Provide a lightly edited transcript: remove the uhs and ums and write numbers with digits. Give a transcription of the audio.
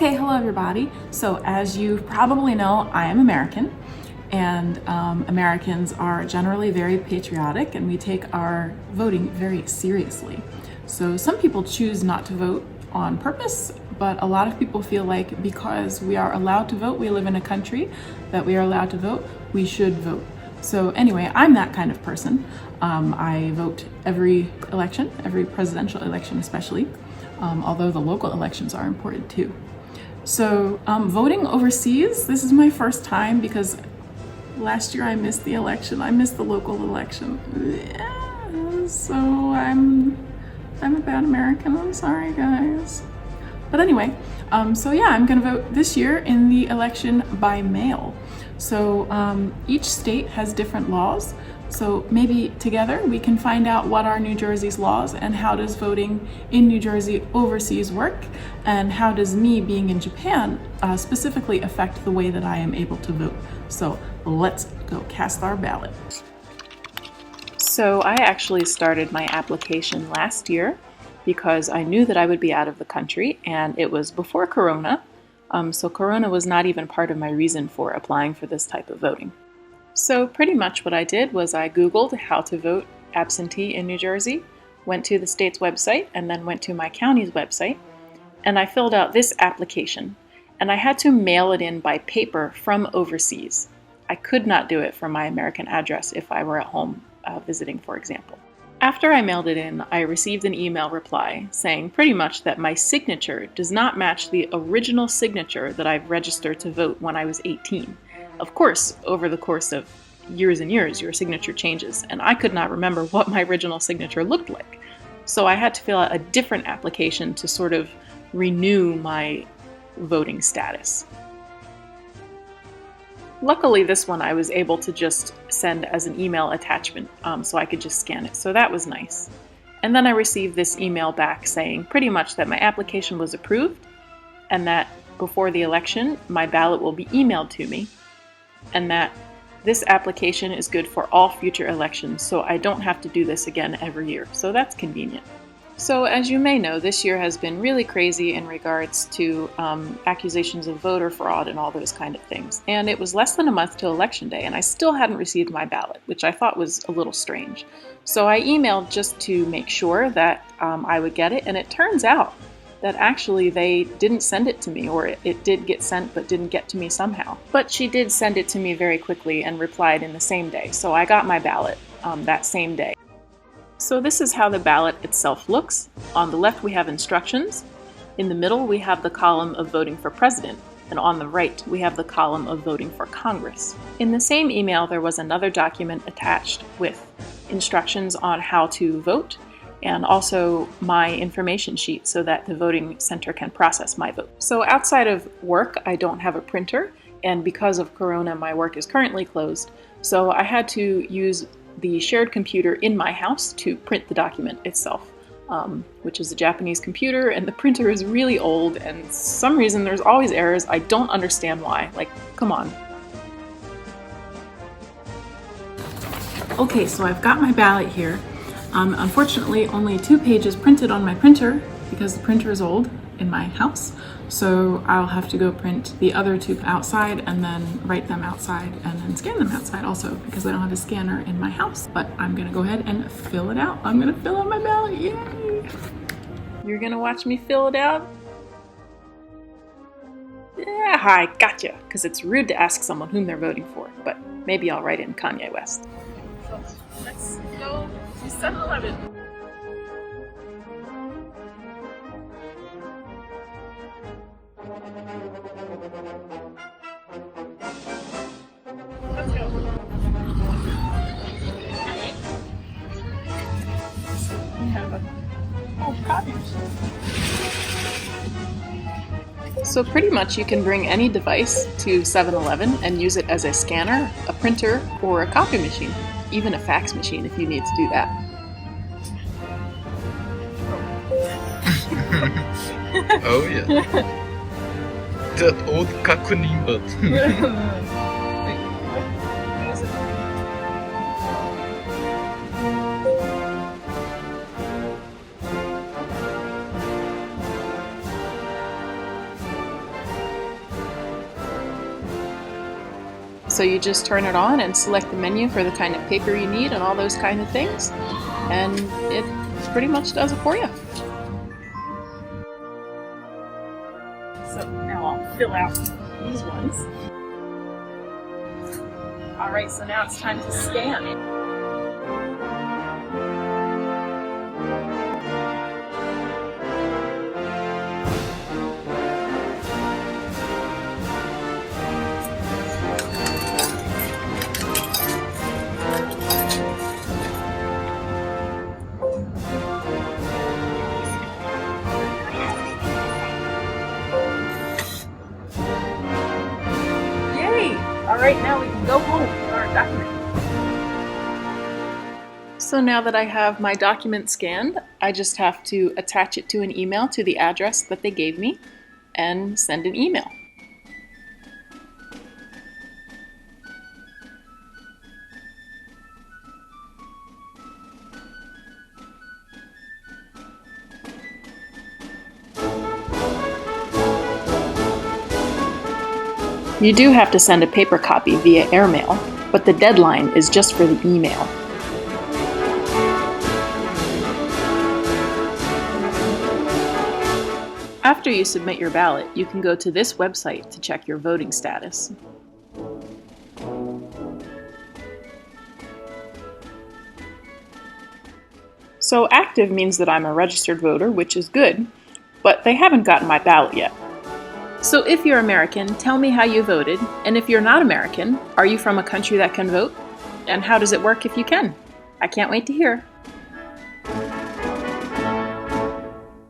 Okay, hello everybody. So as you probably know, I am American, and Americans are generally very patriotic and we take our voting very seriously. So some people choose not to vote on purpose, but a lot of people feel like because we are allowed to vote, we live in a country that we are allowed to vote, we should vote. So anyway, I'm that kind of person. I vote every election, every presidential election especially, although the local elections are important too. So voting overseas, this is my first time because last year I missed the election. I missed the local election. Yeah, so I'm a bad American. I'm sorry, guys. But anyway, so yeah, I'm gonna vote this year in the election by mail. So each state has different laws. So maybe together we can find out what are New Jersey's laws and how does voting in New Jersey overseas work, and how does me being in Japan specifically affect the way that I am able to vote. So let's go cast our ballot. So I actually started my application last year because I knew that I would be out of the country, and it was before Corona. So Corona was not even part of my reason for applying for this type of voting. So pretty much what I did was I Googled how to vote absentee in New Jersey, went to the state's website, and then went to my county's website, and I filled out this application. And I had to mail it in by paper from overseas. I could not do it from my American address if I were at home visiting, for example. After I mailed it in, I received an email reply saying pretty much that my signature does not match the original signature that I've registered to vote when I was 18. Of course, over the course of years and years, your signature changes, and I could not remember what my original signature looked like. So I had to fill out a different application to sort of renew my voting status. Luckily, this one I was able to just send as an email attachment, so I could just scan it, so that was nice. And then I received this email back saying pretty much that my application was approved, and that before the election, my ballot will be emailed to me, and that this application is good for all future elections, so I don't have to do this again every year, so that's convenient. So as you may know, this year has been really crazy in regards to accusations of voter fraud and all those kind of things. And it was less than a month till Election Day, and I still hadn't received my ballot, which I thought was a little strange. So I emailed just to make sure that I would get it, and it turns out that actually they didn't send it to me, or it did get sent but didn't get to me somehow. But she did send it to me very quickly and replied in the same day, so I got my ballot that same day. So this is how the ballot itself looks. On the left we have instructions, in the middle we have the column of voting for president, and on the right we have the column of voting for Congress. In the same email there was another document attached with instructions on how to vote, and also my information sheet so that the voting center can process my vote. So outside of work, I don't have a printer, and because of Corona, my work is currently closed. So I had to use the shared computer in my house to print the document itself, which is a Japanese computer, and the printer is really old, and for some reason there's always errors. I don't understand why. Like, come on. Okay, so I've got my ballot here. Unfortunately, only 2 pages printed on my printer because the printer is old in my house. So I'll have to go print the other 2 outside and then write them outside and then scan them outside also because I don't have a scanner in my house. But I'm gonna go ahead and fill it out. I'm gonna fill out my ballot, yay! You're gonna watch me fill it out? Yeah, hi, gotcha, because it's rude to ask someone whom they're voting for, but maybe I'll write in Kanye West. Let's go to 7-Eleven. Let's go. We have a copy machine. So pretty much you can bring any device to 7-Eleven and use it as a scanner, a printer, or a copy machine. Even a fax machine if you need to do that. Oh yeah. That old kakunin button. So you just turn it on and select the menu for the kind of paper you need and all those kind of things, and it pretty much does it for you. So now I'll fill out these ones. Alright, so now it's time to scan. Alright, now we can go home with our document. So now that I have my document scanned, I just have to attach it to an email to the address that they gave me and send an email. You do have to send a paper copy via airmail, but the deadline is just for the email. After you submit your ballot, you can go to this website to check your voting status. So active means that I'm a registered voter, which is good, but they haven't gotten my ballot yet. So if you're American, tell me how you voted, and if you're not American, are you from a country that can vote? And how does it work if you can? I can't wait to hear.